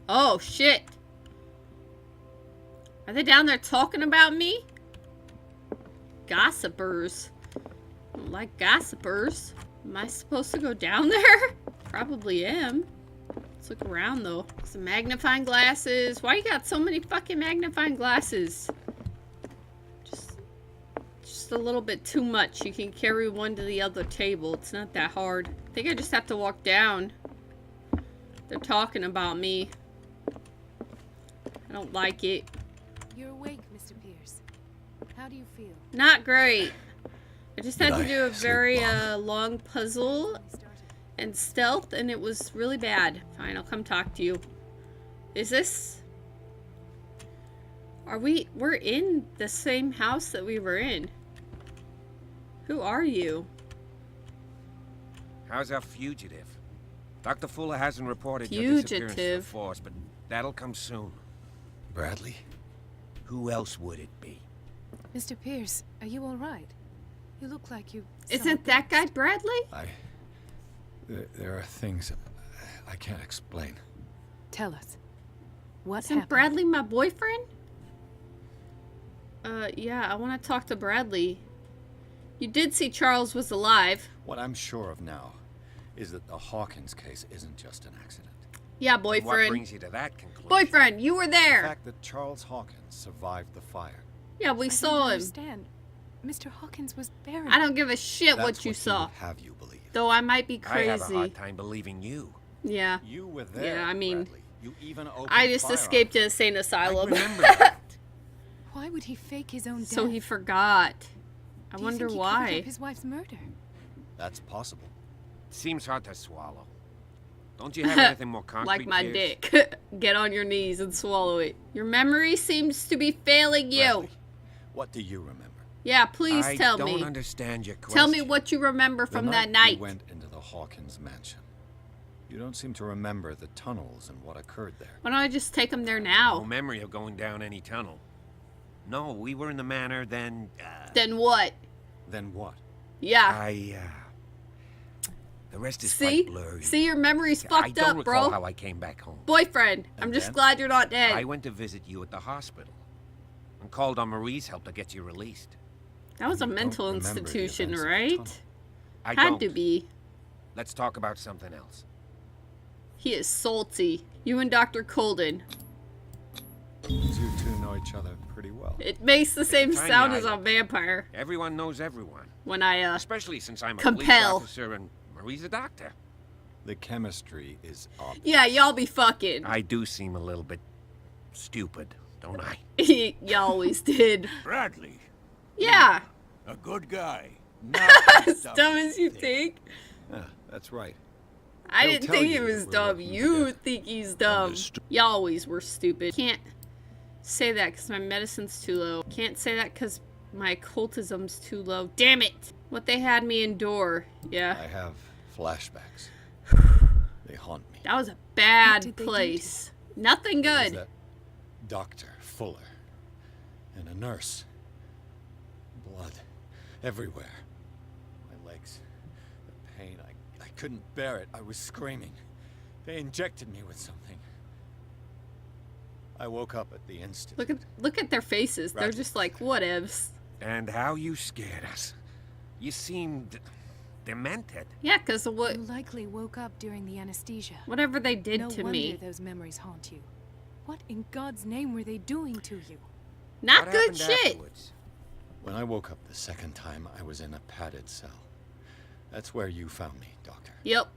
Oh, shit. Are they down there talking about me? Gossipers. I don't like gossipers. Am I supposed to go down there? Probably am. Let's look around, though. Some magnifying glasses. Why you got so many fucking magnifying glasses? Just a little bit too much. You can carry one to the other table. It's not that hard. I think I just have to walk down. They're talking about me. I don't like it. You're awake, Mr. Pierce. How do you feel? Not great. I just had to do a very long puzzle and stealth, and it was really bad. Fine, I'll come talk to you. Is this... We're in the same house that we were in. Who are you? How's our fugitive? Dr. Fuller hasn't reported your disappearance to the force, but that'll come soon. Bradley? Who else would it be? Mr. Pierce, are you all right? You look like you... Isn't that guy Bradley? There are things I can't explain. Tell us. What Isn't happened? Bradley my boyfriend? Yeah, I want to talk to Bradley. You did see Charles was alive. What I'm sure of now is that the Hawkins case isn't just an accident. Yeah, What boyfriend. brings you to that conclusion? Boyfriend, you were The there. fact that Charles Hawkins survived the fire. Yeah, we I saw don't him. understand. Mr. Hawkins was buried. I don't give a shit That's what you saw. Would have you believe. Though I might be I have a crazy. hard time believing you. Yeah. You were there, Yeah, I mean, Bradley. You even opened I just fire escaped on an insane I asylum. remember that. Why would he fake his own death? So he forgot. I Do you wonder think he covered why. up his wife's murder? That's possible. Seems hard to swallow. Don't you have anything more concrete? Like my Pierce? dick. Get on your knees and swallow it. Your memory seems to be failing you. Bradley, what do you remember? Yeah, please tell I me. don't understand your question. Tell me what you remember from The that You night. went into the Hawkins mansion. You don't seem to remember the tunnels and what occurred there. Why don't I just take him there No now? memory of going down any tunnel. No, we were in the manor, then... Then what? Then what? Yeah. The rest is See? quite blurry. See, your memory's I fucked don't up, recall bro. how I came back home. Boyfriend, I'm And just then? glad you're not dead. I went to visit you at the hospital and called on Marie's help to get you released. That was a You don't mental remember the institution, events of the right? tunnel. I Had don't. to be. Let's talk about something else. He is salty. You and Dr. Colden. You two know each other pretty well. It makes the same tiny sound as a island. vampire Everyone knows everyone, when I, especially since I'm a Compel. police officer and Marie's a doctor. The chemistry is obvious. Yeah, y'all be fucking. I do seem a little bit stupid, don't I? Y'all always did. Bradley, Yeah. a good guy. As dumb as you think. Yeah, that's right. I He'll didn't tell think he you was that we're dumb. working You together. think he's dumb. Understood. Y'all always were stupid. Can't say that because my medicine's too low. Can't say that because my occultism's too low. Damn it! What they had me endure. Yeah. I have flashbacks. They haunt me. That was a bad did they do to place. Nothing There was good. that Dr. Fuller and a nurse. Blood everywhere. My legs. The pain. I couldn't bear it. I was screaming. They injected me with something. I woke up at the instant. Look at their faces. They're Right. just like, whatevs. And how you scared us. You seemed demented. Yeah, because of what, You likely woke up during the anesthesia. whatever they did No to wonder me. those memories haunt you. What in God's name were they doing to you? Not What good happened shit. afterwards? When I woke up the second time, I was in a padded cell. That's where you found me, Doctor. Yep.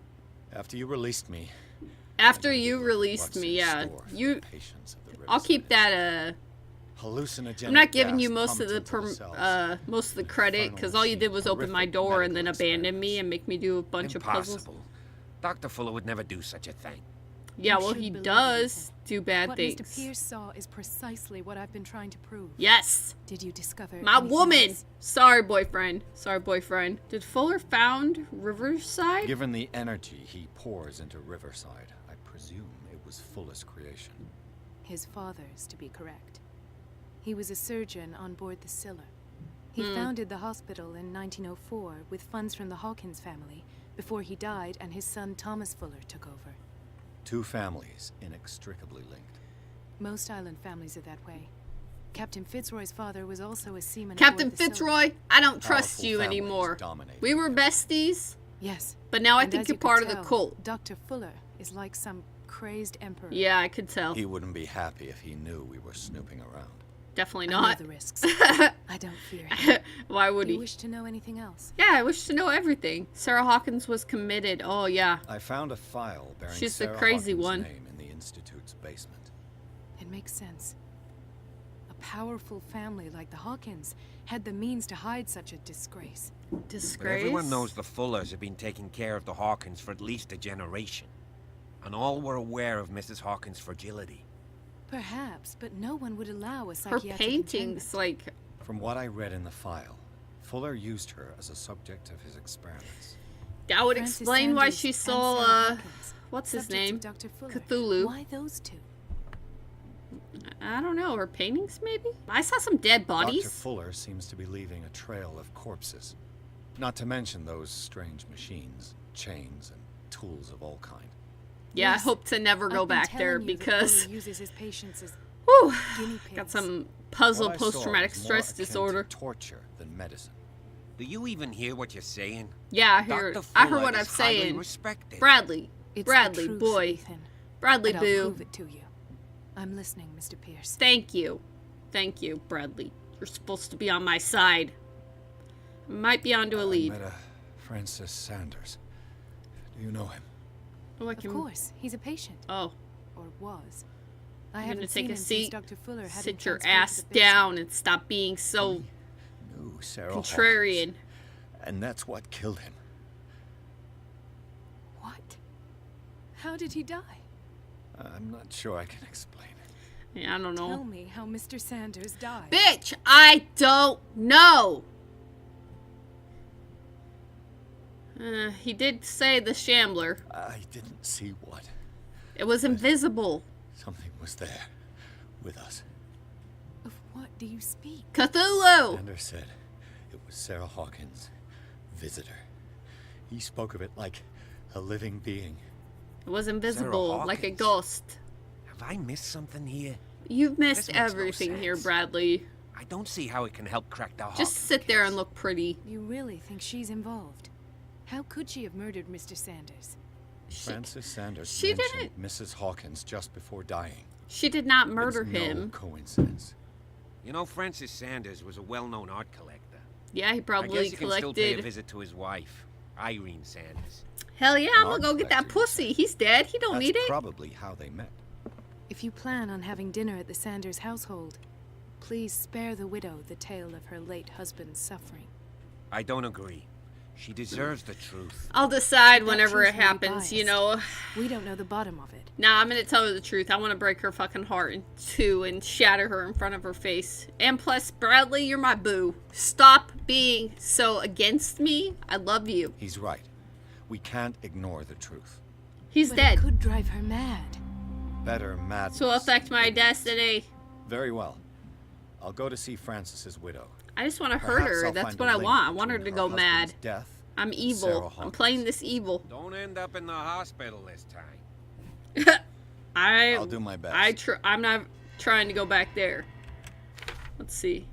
After you released me. After I you needed released what's me, in yeah. store for You. the patients of the I'll keep Riverside. that. Hallucinogenic I'm not giving you gas most of the pumped into the cells. most of the credit because all you did was open my Horrific door and then medical abandon me experiments. and make me do a bunch of puzzles. Impossible. Dr. Fuller would never do such a thing. Yeah, You well should he believe does anything. do bad What things. Mr. Pierce saw is precisely what I've been trying to prove. Yes, Did you discover my anything woman. else? Sorry, boyfriend. Sorry, boyfriend. Did Fuller found Riverside? Given the energy he pours into Riverside, I presume it was Fuller's creation. His father's, to be correct. He was a surgeon on board the Scylla. He founded the hospital in 1904 with funds from the Hawkins family before he died and his son Thomas Fuller took over. Two families inextricably linked. Most island families are that way. Captain Fitzroy's father was also a seaman. Captain aboard the Silver. Fitzroy, I don't trust Powerful you families anymore. dominated We were everything. besties, Yes. but now I And think as you're you could part of the tell, cult. Dr. Fuller is like some crazed emperor. Yeah, I could tell. He wouldn't be happy if he knew we were snooping around. Definitely I know not. the risks. I don't fear him. Why would Do you he? wish to know anything else? Yeah, I wish to know everything. Sarah Hawkins was committed. Oh, yeah. I found a file bearing She's the Sarah crazy Hawkins' one. name in the Institute's basement. It makes sense. A powerful family like the Hawkins had the means to hide such a disgrace. But Disgrace. everyone knows the Fullers have been taking care of the Hawkins for at least a generation. And all were aware of Mrs. Hawkins' fragility. Perhaps, but no one would allow a Her psychiatric paintings, internment. like, From what I read in the file, Fuller used her as a subject of his experiments. that would Francis explain why Sanders she and saw, Sarah Hawkins, what's his subjects of name? Dr. Fuller. Cthulhu. Why those two? I don't know, her paintings, maybe? I saw some dead bodies. Dr. Fuller seems to be leaving a trail of corpses. Not to mention those strange machines, chains, and tools of all kind. Yeah, Yes. I hope to never go I've been back there telling you that because, Fuller uses his patients as whew, guinea pigs. got some puzzle What I saw post-traumatic was more stress akin to disorder. torture than medicine. Do you even hear what you're saying? Yeah, I heard. Dr. I heard Fuller what I'm is highly saying. respected. Bradley, It's Bradley, the truth, boy, Ethan. Bradley, And I'll boo. prove it to you. I'm listening, Mr. Pierce. Thank you, Bradley. You're supposed to be on my side. I might be onto a I lead. met a Francis Sanders. Do you know him? Oh, I Of can. course, he's a patient, Oh, or was. I you're haven't gonna seen take a him seat. since Dr. Fuller had him Sit your transferred to ass the basement. down and stop being so Knew Sarah contrarian. Hawkins, and that's what killed him. What? How did he die? I'm not sure I can explain it. Yeah, I don't Tell know. me how Mr. Sanders died. Bitch, I don't know. He did say the Shambler. I didn't see what. It was invisible. Something was there, with us. Of what do you speak? Cthulhu! Sanders said it was Sarah Hawkins' visitor. He spoke of it like a living being. It was invisible, like a Hawkins. ghost. Have I missed something here? You've missed This makes no everything here, sense. Bradley. I don't see how it can help crack the Hawkins Just sit there case. and look pretty. You really think she's involved? How could she have murdered Mr. Sanders? Francis Sanders she mentioned Mrs. Hawkins just before dying. She did not murder It's no him. coincidence. You know, Francis Sanders was a well-known art collector. Yeah, he I probably guess you can still pay a collected. visit to his wife, Irene Sanders. Hell yeah, An I'm gonna art go get that collector, you pussy. He's dead. He don't That's need it. probably how they met. If you plan on having dinner at the Sanders household, please spare the widow the tale of her late husband's suffering. I don't agree. She deserves the truth. I'll decide That whenever it truth may be happens, you biased. know. We don't know the bottom of it. Nah, I'm gonna tell her the truth. I want to break her fucking heart in two and shatter her in front of her face. And plus, Bradley, you're my boo. Stop being so against me. I love you. He's right. We can't ignore the truth. He's But dead. it could drive her mad. Better madness. So affect my than destiny. Very well. I'll go to see Francis's widow. I just want to hurt Perhaps her. I'll That's find what a I link want. I want her between to go her mad. husband's death I'm and evil. Sarah I'm Hawkins. playing this evil. Don't end up in the hospital this time. I'll do my best. I'm not trying to go back there. Let's see.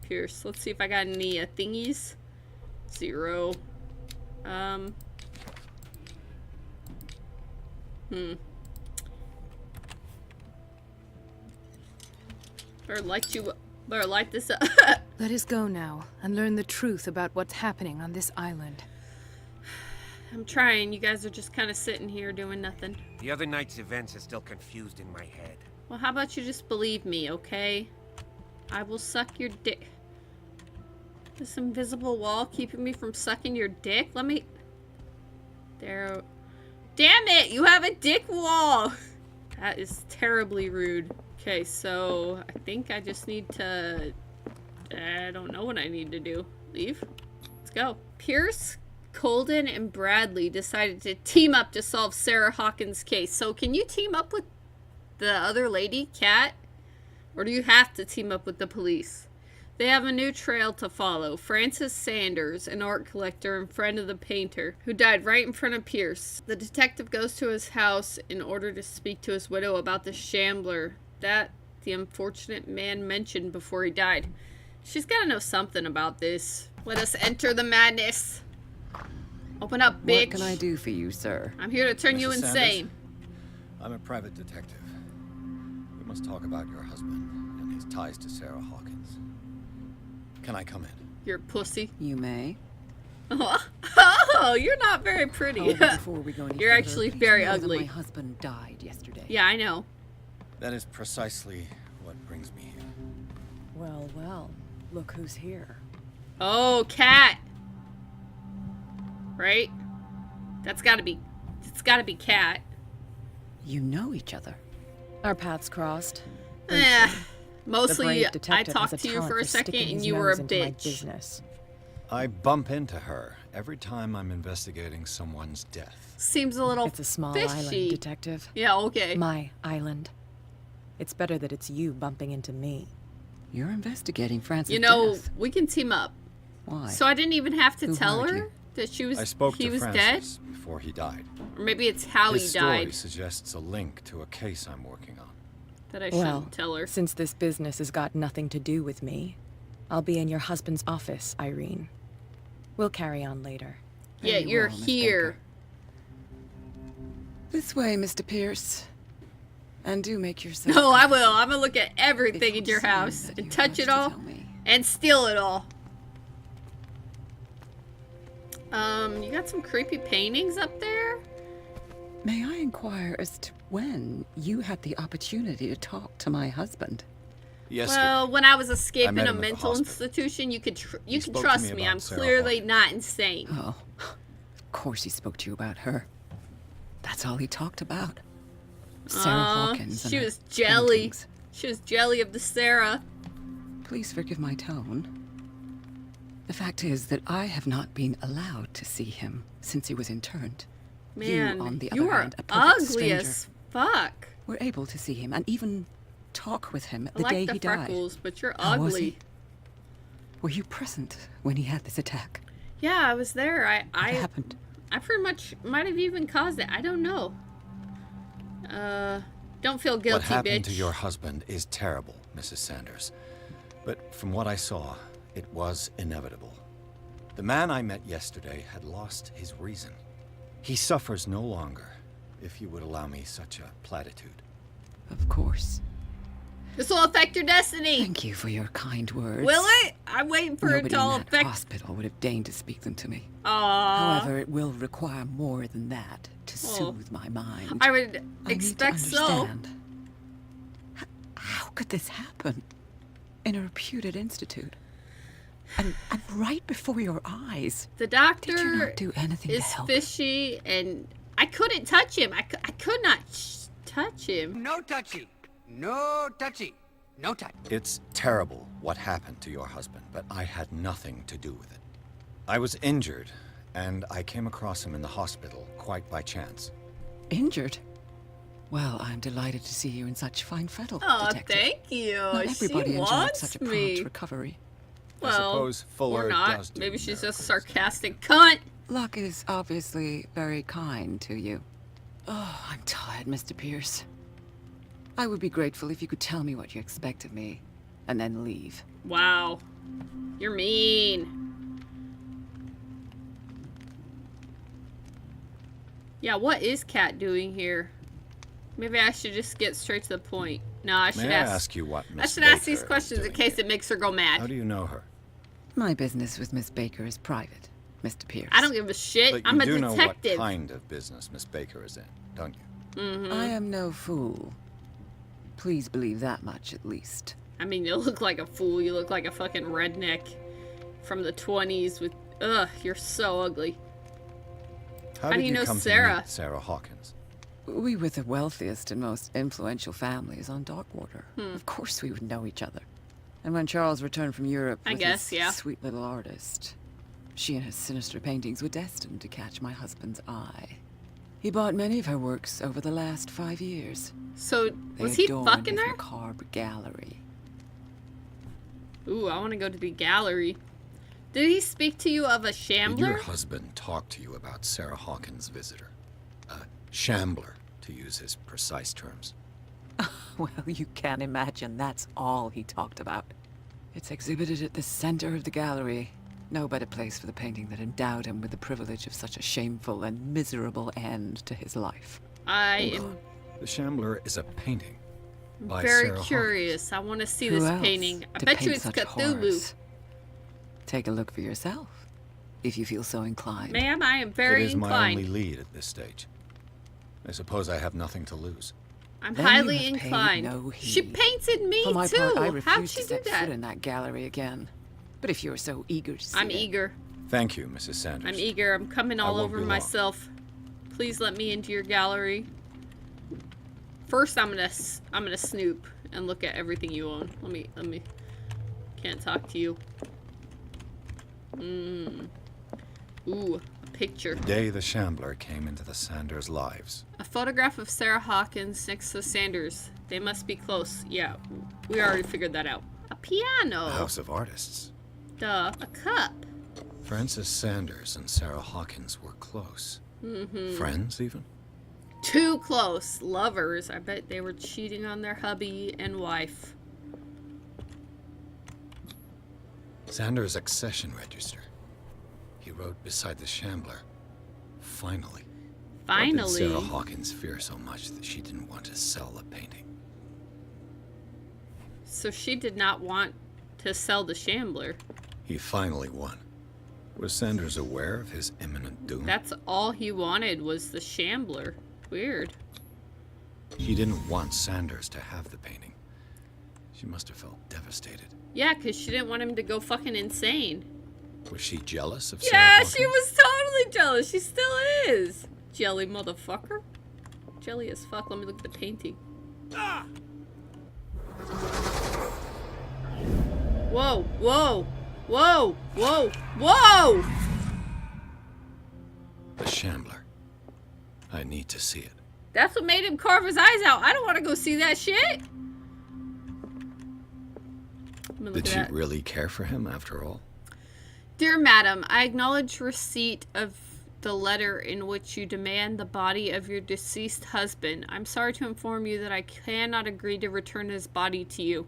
Pierce. Let's see if I got any thingies. 0. Better light this up. Let us go now and learn the truth about what's happening on this island. I'm trying. You guys are just kind of sitting here doing nothing. The other night's events are still confused in my head. Well, how about you just believe me, okay? I will suck your dick. This invisible wall keeping me from sucking your dick? Let me... There... Damn it! You have a dick wall! That is terribly rude. Okay, so I think I just need to... I don't know what I need to do. Leave? Let's go. Pierce, Colden, and Bradley decided to team up to solve Sarah Hawkins' case. So can you team up with the other lady, Kat? Or do you have to team up with the police? They have a new trail to follow. Francis Sanders, an art collector and friend of the painter, who died right in front of Pierce. The detective goes to his house in order to speak to his widow about the shambler that the unfortunate man mentioned before he died. She's got to know something about this. Let us enter the madness. Open up, bitch. What can I do for you, sir? I'm here to turn you Mrs. insane. I'm a private detective. We must talk about your husband and his ties to Sarah Hawkins. Can I come in? You're a pussy. You may. Oh, you're not very pretty. However, before we go any You're further, actually please very know that ugly. My husband died yesterday. Yeah, I know. That is precisely what brings me here. Well, well. Look who's here. Oh, cat. Right? It's gotta be cat. You know each other. Our paths crossed. Eh. The Mostly, brave I detective has talked a to you talent for a second sticking and his you were a nose into my bitch. business. I bump into her every time I'm investigating someone's death. Seems a little It's a small fishy. island, detective. Yeah, okay. My island. It's better that it's you bumping into me. You're investigating Francis' You know, death. we can team up. Why? So I didn't even have to Who tell hired her you? that she was I spoke he to was Francis before he died. dead. Or maybe it's how His he story died suggests a link to a case I'm working on. that I shouldn't Well, tell her. since this business has got nothing to do with me, I'll be in your husband's office, Irene. We'll carry on later. Yeah, Very you're well, Miss here. Baker. This way, Mr. Pierce. And do make yourself... No, I will. I'm gonna look at everything It in your would seem house that and you touch have it to all tell me. and steal it all. You got some creepy paintings up there? May I inquire as to when you had the opportunity to talk to my husband? Yesterday, Well, when I was escaping met a him at the mental hospital. institution, you can He can spoke to trust me me. about I'm Sarah clearly Hawkins. not insane. Oh, of course he spoke to you about her. That's all he talked about. Sarah Hawkins and she her was jelly. paintings. She was jelly of the Sarah. Please forgive my tone. The fact is that I have not been allowed to see him since he was interned. Man, you, on the you other are hand, a perfect ugly stranger, as fuck. were able to see him and even talk with him I the day like the he died. freckles, but you're How was ugly. he? Were you present when he had this attack? Yeah, I was there. What happened? I pretty much might have even caused it. I don't know. Don't feel guilty, what happened bitch. to your husband is terrible, Mrs. Sanders. But from what I saw, it was inevitable. The man I met yesterday had lost his reason. He suffers no longer, if you would allow me such a platitude. Of course. This will affect your destiny. Thank you for your kind words. Will it? I'm waiting for it Nobody to all in that affect. hospital would have deigned to speak them to me. Aww. However, it will require more than that to soothe my mind. I would I expect need to so. understand. How could this happen? In a reputed institute. And right before your eyes. The Did you doctor not do anything to is help? fishy, and I couldn't touch him. I could not touch him. No touchy. No touchy. No touch. It's terrible what happened to your husband, but I had nothing to do with it. I was injured, and I came across him in the hospital quite by chance. Injured? Well, I'm delighted to see you in such fine fettle, Oh, detective. thank you. Not everybody she enjoyed wants such a prompt me. recovery. I Well, suppose Fuller or not. does do Maybe she's just miracles. sarcastic cunt. Luck is obviously very kind to you. Oh, I'm tired, Mr. Pierce. I would be grateful if you could tell me what you expect of me, and then leave. Wow. You're mean. Yeah, what is Kat doing here? Maybe I should just get straight to the point. No, I should May I ask. ask you what I Miss should ask Baker these is questions in doing case here? it makes her go mad. How do you know her? My business with Miss Baker is private, Mr. Pierce. I don't give a shit. But you I'm a do know what detective. kind of business Miss Baker is in, don't you? I am no fool. Please believe that much, at least. I mean, you look like a fool. You look like a fucking redneck from the 20s with... Ugh, you're so ugly. How do did you know come Sarah? to meet Sarah Hawkins? We were the wealthiest and most influential families on Darkwater. Of course we would know each other. And when Charles returned from Europe I with guess, his yeah. sweet little artist, she and her sinister paintings were destined to catch my husband's eye. He bought many of her works over the last 5 years. So, They was he adorned fucking his her? macabre gallery. Ooh, I want to go to the gallery. Did he speak to you of a Did shambler? your husband talk to you about Sarah Hawkins' visitor? A shambler, to use his precise terms. Well, you can't imagine that's all he talked about. It's exhibited at the center of the gallery. No better place for the painting that endowed him with the privilege of such a shameful and miserable end to his life. I Hold am on. The shambler is a painting by very Sarah curious. I want to see Who this else painting. I to bet you paint it's such Cthulhu. horrors? Take a look for yourself, if you feel so inclined. Ma'am, I am Hawkins. very It is my inclined. only lead at this stage. I suppose I have nothing to lose. I'm Then you highly have paid inclined. no she heed. painted me For my too. part, I How'd refuse she to do set that? foot in that gallery again. But if you're so eager to see I'm it, eager. Thank you, Mrs. Sanders. I'm eager. I'm coming I all won't over be long. myself. Please let me into your gallery. First, I'm gonna snoop and look at everything you own. Let me. Can't talk to you. Ooh, a picture. The day the shambler came into the Sanders' lives. A photograph of Sarah Hawkins next to Sanders. They must be close. Yeah, we already figured that out. A piano. A house of artists. Duh. A cup. Frances Sanders and Sarah Hawkins were close. Friends, even? Too close. Lovers. I bet they were cheating on their hubby and wife. Sanders' accession register. He wrote beside the shambler. Finally. Why did Finally. Sarah Hawkins fear so much that she didn't want to sell the painting? So she did not want to sell the shambler. He finally won. Was Sanders aware of his imminent doom? That's all he wanted was the shambler. Weird. She didn't want Sanders to have the painting. She must have felt devastated. Yeah, because she didn't want him to go fucking insane. Was she jealous of Sarah Yeah, Hawkins? she was totally jealous. She still is. Jelly motherfucker. Jelly as fuck. Let me look at the painting. Whoa, whoa, whoa, whoa, whoa! The shambler. I need to see it. That's what made him carve his eyes out. I don't want to go see that shit. Let me look Did at she that. really care for him after all? Dear Madam, I acknowledge receipt of the letter in which you demand the body of your deceased husband. I'm sorry to inform you that I cannot agree to return his body to you.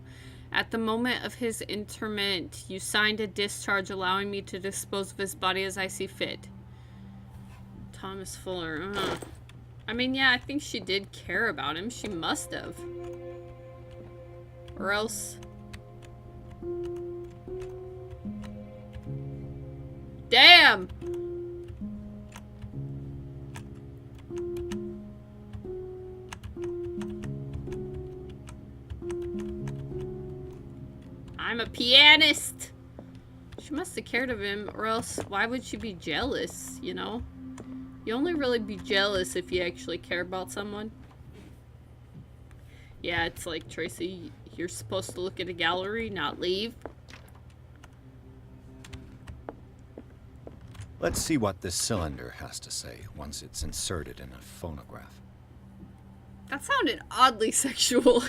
At the moment of his interment, you signed a discharge allowing me to dispose of his body as I see fit. Thomas Fuller. I mean, yeah, I think she did care about him. She must have. Or else... Damn! I'm a pianist! She must have cared of him, or else why would she be jealous, you know? You only really be jealous if you actually care about someone. Yeah, it's like, Tracy, you're supposed to look at a gallery, not leave. Let's see what this cylinder has to say once it's inserted in a phonograph. That sounded oddly sexual.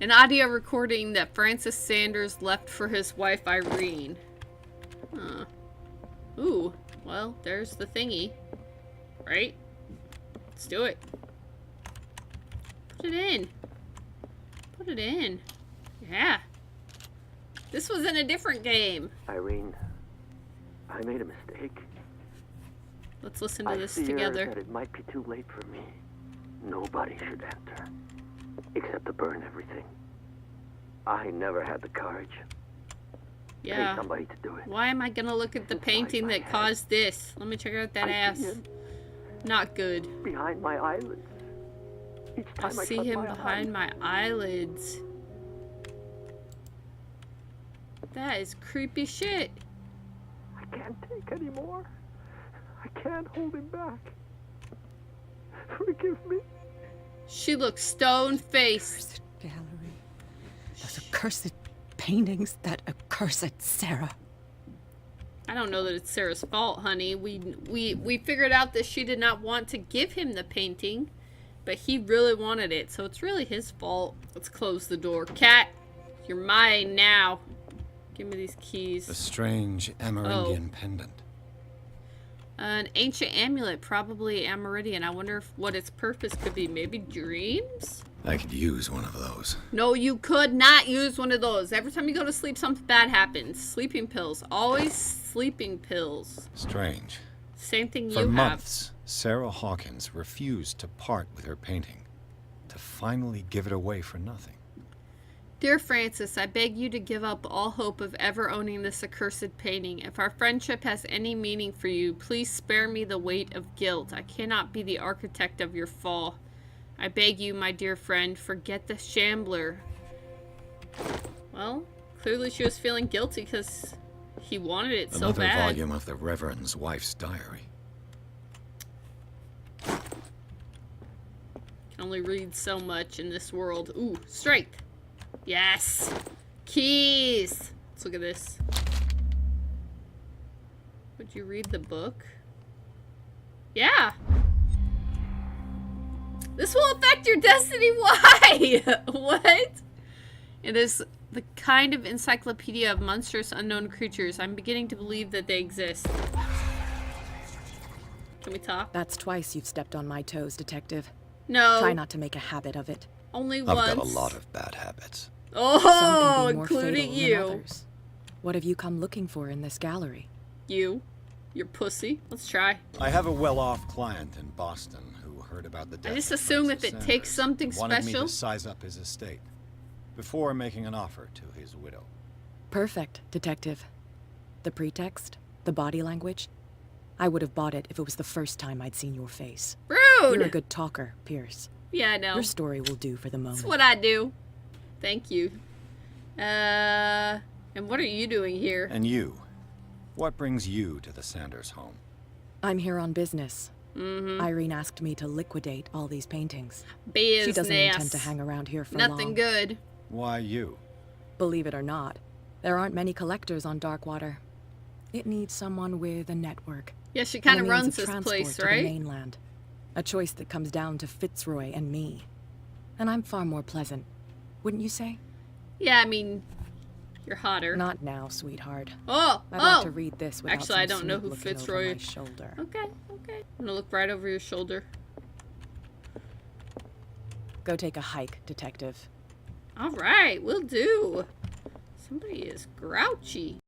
An audio recording that Francis Sanders left for his wife Irene. Huh. Ooh, well, there's the thingy. Right? Let's do it. Put it in. Put it in. Yeah. This was in a different game. Irene, I made a mistake. Let's listen to this I fear together. that it might be too late for me. Nobody should enter, except to burn everything. I never had the courage. Pay Yeah. somebody to do it. Why am I gonna look at the painting that caused this? Let me check out that I ass. see him Not good. behind my eyelids. Each I time I see shut him my behind eyes, my eyelids. That is creepy shit. I can't take any more. I can't hold him back. Forgive me. She looks stone-faced. Accursed gallery. Those accursed paintings, that accursed Sarah. I don't know that it's Sarah's fault, honey. We figured out that she did not want to give him the painting, but he really wanted it, so it's really his fault. Let's close the door. Cat, you're mine now. Give me these keys. A strange Amerindian pendant. An ancient amulet, probably Amerindian. I wonder what its purpose could be. Maybe dreams? I could use one of those. No, you could not use one of those. Every time you go to sleep, something bad happens. Sleeping pills. Always sleeping pills. Strange. Same thing you For have. months, Sarah Hawkins refused to part with her painting, to finally give it away for nothing. Dear Francis, I beg you to give up all hope of ever owning this accursed painting. If our friendship has any meaning for you, please spare me the weight of guilt. I cannot be the architect of your fall. I beg you, my dear friend, forget the shambler. Well, clearly she was feeling guilty because he wanted it so bad. Another volume of the Reverend's wife's diary. Can only read so much in this world. Ooh, strength. Yes. Keys. Let's look at this. Would you read the book? Yeah. This will affect your destiny. Why? What? It is the kind of encyclopedia of monstrous unknown creatures. I'm beginning to believe that they exist. Can we talk? That's twice you've stepped on my toes, Detective. No. Try not to make a habit of it. Only once. I've got a lot of bad habits. Oh, Some can be more including fatal you. than others. What have you come looking for in this gallery? You. Your pussy. Let's try. I have a well-off client in Boston who heard about the death I just of assume if Francis it takes Sanders something and wanted me special. to size up his estate before making an offer to his widow. Perfect, Detective. The pretext, the body language. I would have bought it if it was the first time I'd seen your face. Rude! You're a good talker, Pierce. Yeah, I know. Your story will do for the moment. That's what I do. Thank you. And what are you doing here? And you, what brings you to the Sanders home? I'm here on business. Mm-hmm. Irene asked me to liquidate all these paintings. Business. She doesn't intend to hang around here for Nothing long. good. Why you? Believe it or not, there aren't many collectors on Darkwater. It needs someone with a network. Yeah, she and kind a of means runs of this transport place, to the right? mainland. A choice that comes down to Fitzroy and me. And I'm far more pleasant, wouldn't you say? Yeah, I mean, you're hotter. Not now, sweetheart. Oh, I'd oh! like to read this without Actually, I some don't know snoop who looking over Fitzroy my is. shoulder. Okay, okay. I'm gonna look right over your shoulder. Go take a hike, Detective. All right, will do. Somebody is grouchy.